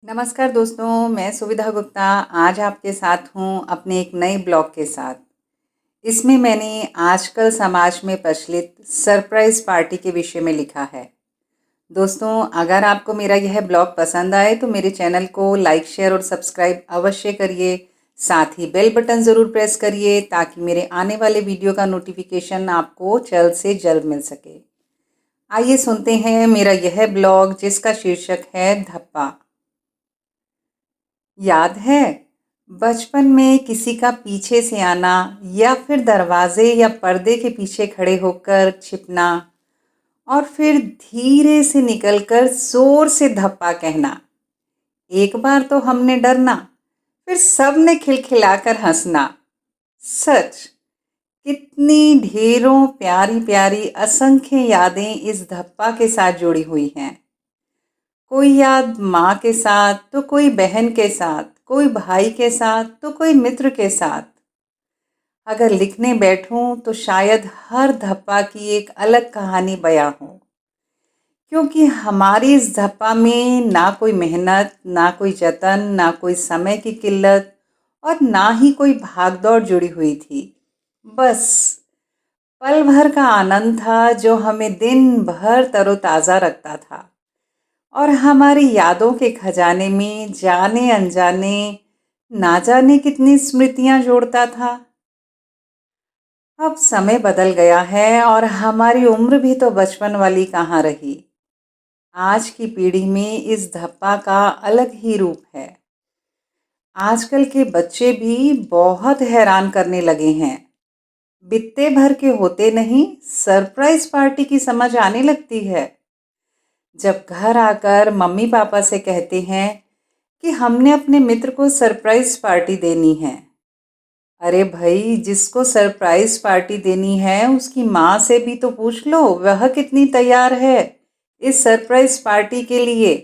नमस्कार दोस्तों, मैं सुविधा गुप्ता आज आपके साथ हूँ अपने एक नए ब्लॉग के साथ। इसमें मैंने आजकल समाज में प्रचलित सरप्राइज़ पार्टी के विषय में लिखा है। दोस्तों, अगर आपको मेरा यह ब्लॉग पसंद आए तो मेरे चैनल को लाइक, शेयर और सब्सक्राइब अवश्य करिए। साथ ही बेल बटन ज़रूर प्रेस करिए ताकि मेरे आने वाले वीडियो का नोटिफिकेशन आपको जल्द से जल्द मिल सके। आइए सुनते हैं मेरा यह ब्लॉग जिसका शीर्षक है धप्पा। याद है बचपन में किसी का पीछे से आना या फिर दरवाजे या पर्दे के पीछे खड़े होकर छिपना और फिर धीरे से निकलकर जोर से धप्पा कहना। एक बार तो हमने डरना, फिर सब ने खिलखिलाकर हंसना। सच, कितनी ढेरों प्यारी प्यारी असंख्य यादें इस धप्पा के साथ जुड़ी हुई हैं। कोई याद माँ के साथ तो कोई बहन के साथ, कोई भाई के साथ तो कोई मित्र के साथ। अगर लिखने बैठूं तो शायद हर धप्पा की एक अलग कहानी बयां हो, क्योंकि हमारी इस धप्पा में ना कोई मेहनत, ना कोई जतन, ना कोई समय की किल्लत और ना ही कोई भागदौड़ जुड़ी हुई थी। बस पल भर का आनंद था जो हमें दिन भर तरोताज़ा रखता था और हमारी यादों के खजाने में जाने अनजाने ना जाने कितनी स्मृतियां जोड़ता था। अब समय बदल गया है और हमारी उम्र भी तो बचपन वाली कहाँ रही। आज की पीढ़ी में इस धप्पा का अलग ही रूप है। आजकल के बच्चे भी बहुत हैरान करने लगे हैं। बित्ते भर के होते नहीं, सरप्राइज पार्टी की समझ आने लगती है। जब घर आकर मम्मी पापा से कहते हैं कि हमने अपने मित्र को सरप्राइज पार्टी देनी है। अरे भाई, जिसको सरप्राइज पार्टी देनी है उसकी माँ से भी तो पूछ लो वह कितनी तैयार है इस सरप्राइज पार्टी के लिए।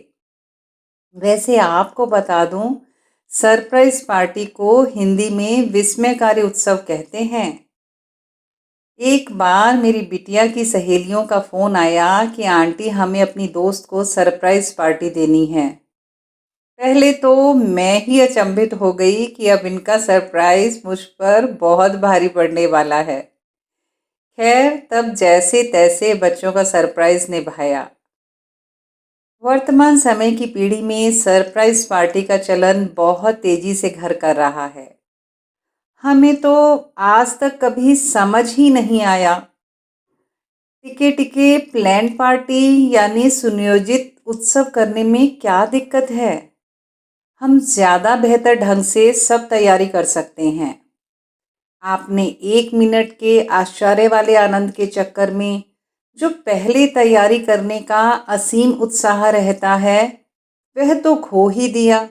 वैसे आपको बता दूं, सरप्राइज पार्टी को हिंदी में विस्मयकारी उत्सव कहते हैं। एक बार मेरी बिटिया की सहेलियों का फ़ोन आया कि आंटी हमें अपनी दोस्त को सरप्राइज पार्टी देनी है। पहले तो मैं ही अचंभित हो गई कि अब इनका सरप्राइज मुझ पर बहुत भारी पड़ने वाला है। खैर, तब जैसे तैसे बच्चों का सरप्राइज निभाया। वर्तमान समय की पीढ़ी में सरप्राइज पार्टी का चलन बहुत तेजी से घर कर रहा है। हमें तो आज तक कभी समझ ही नहीं आया, टिके टिके प्लान पार्टी यानी सुनियोजित उत्सव करने में क्या दिक्कत है। हम ज़्यादा बेहतर ढंग से सब तैयारी कर सकते हैं। आपने 1 मिनट के आश्चर्य वाले आनंद के चक्कर में जो पहले तैयारी करने का असीम उत्साह रहता है वह तो खो ही दिया।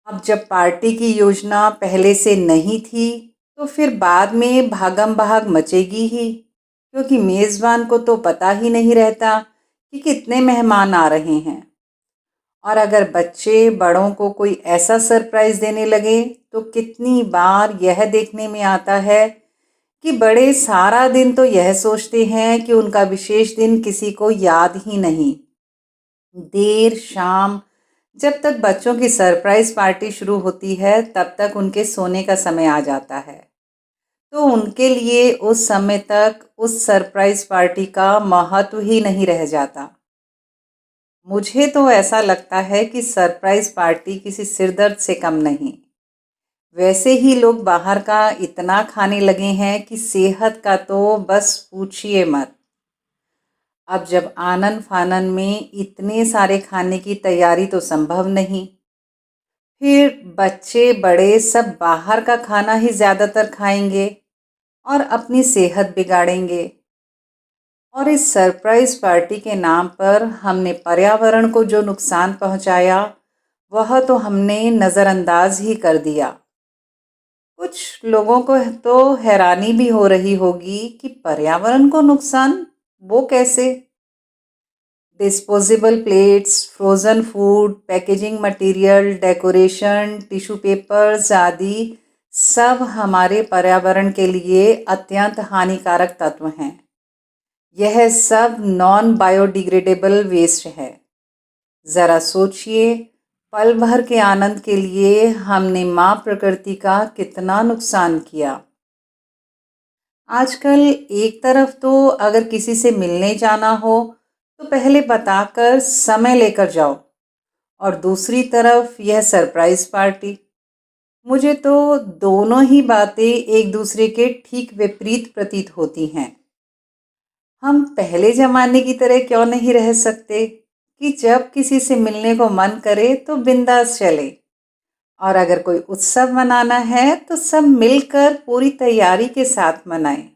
अब जब पार्टी की योजना पहले से नहीं थी तो फिर बाद में भागम भाग मचेगी ही, क्योंकि मेज़बान को तो पता ही नहीं रहता कि कितने मेहमान आ रहे हैं। और अगर बच्चे बड़ों को कोई ऐसा सरप्राइज़ देने लगे तो कितनी बार यह देखने में आता है कि बड़े सारा दिन तो यह सोचते हैं कि उनका विशेष दिन किसी को याद ही नहीं। देर शाम जब तक बच्चों की सरप्राइज़ पार्टी शुरू होती है तब तक उनके सोने का समय आ जाता है। तो उनके लिए उस समय तक उस सरप्राइज़ पार्टी का महत्व ही नहीं रह जाता। मुझे तो ऐसा लगता है कि सरप्राइज़ पार्टी किसी सिरदर्द से कम नहीं। वैसे ही लोग बाहर का इतना खाने लगे हैं कि सेहत का तो बस पूछिए मत। अब जब आनन फानन में इतने सारे खाने की तैयारी तो संभव नहीं, फिर बच्चे बड़े सब बाहर का खाना ही ज़्यादातर खाएंगे और अपनी सेहत बिगाड़ेंगे। और इस सरप्राइज़ पार्टी के नाम पर हमने पर्यावरण को जो नुकसान पहुंचाया वह तो हमने नज़रअंदाज ही कर दिया। कुछ लोगों को तो हैरानी भी हो रही होगी कि पर्यावरण को नुकसान, वो कैसे। Disposable plates, frozen food, packaging material, decoration, tissue papers आदि सब हमारे पर्यावरण के लिए अत्यंत हानिकारक तत्व हैं। यह सब नॉन बायोडिग्रेडेबल वेस्ट है। ज़रा सोचिए, पल भर के आनंद के लिए हमने माँ प्रकृति का कितना नुकसान किया। आजकल एक तरफ तो अगर किसी से मिलने जाना हो तो पहले बताकर समय लेकर जाओ, और दूसरी तरफ यह सरप्राइज पार्टी। मुझे तो दोनों ही बातें एक दूसरे के ठीक विपरीत प्रतीत होती हैं। हम पहले जमाने की तरह क्यों नहीं रह सकते कि जब किसी से मिलने को मन करे तो बिंदास चले, और अगर कोई उत्सव मनाना है तो सब मिलकर पूरी तैयारी के साथ मनाएं।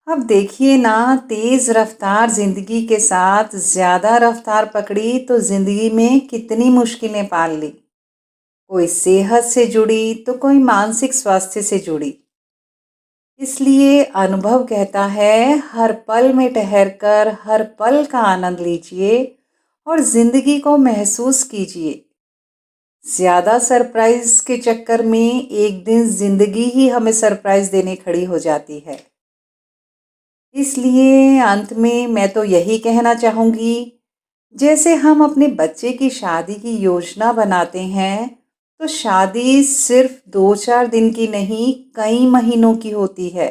अब देखिए ना, तेज रफ्तार जिंदगी के साथ ज्यादा रफ्तार पकड़ी तो जिंदगी में कितनी मुश्किलें पाल ली। कोई सेहत से जुड़ी तो कोई मानसिक स्वास्थ्य से जुड़ी। इसलिए अनुभव कहता है, हर पल में ठहरकर हर पल का आनंद लीजिए और जिंदगी को महसूस कीजिए। ज्यादा सरप्राइज के चक्कर में एक दिन जिंदगी ही हमें सरप्राइज देने खड़ी हो जाती है। इसलिए अंत में मैं तो यही कहना चाहूंगी, जैसे हम अपने बच्चे की शादी की योजना बनाते हैं, तो शादी सिर्फ 2-4 दिन की नहीं, कई महीनों की होती है।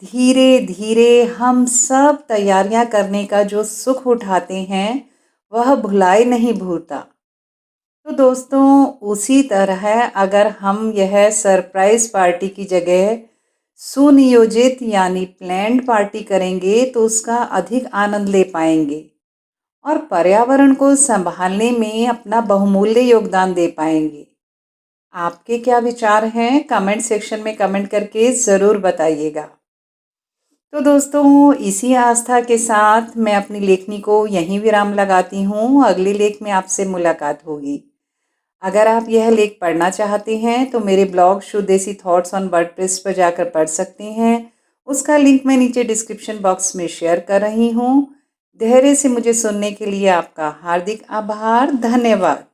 धीरे धीरे हम सब तैयारियां करने का जो सुख उठाते हैं, वह भुलाए नहीं भूलता। तो दोस्तों, उसी तरह अगर हम यह सरप्राइज पार्टी की जगह सुनियोजित यानी प्लान्ड पार्टी करेंगे तो उसका अधिक आनंद ले पाएंगे और पर्यावरण को संभालने में अपना बहुमूल्य योगदान दे पाएंगे। आपके क्या विचार हैं? कमेंट सेक्शन में कमेंट करके ज़रूर बताइएगा। तो दोस्तों, इसी आस्था के साथ मैं अपनी लेखनी को यहीं विराम लगाती हूँ। अगले लेख में आपसे मुलाकात होगी। अगर आप यह लेख पढ़ना चाहते हैं तो मेरे ब्लॉग शुद्ध देसी थॉट्स ऑन वर्डप्रेस पर जाकर पढ़ सकते हैं। उसका लिंक मैं नीचे डिस्क्रिप्शन बॉक्स में शेयर कर रही हूँ। धैर्य से मुझे सुनने के लिए आपका हार्दिक आभार। धन्यवाद।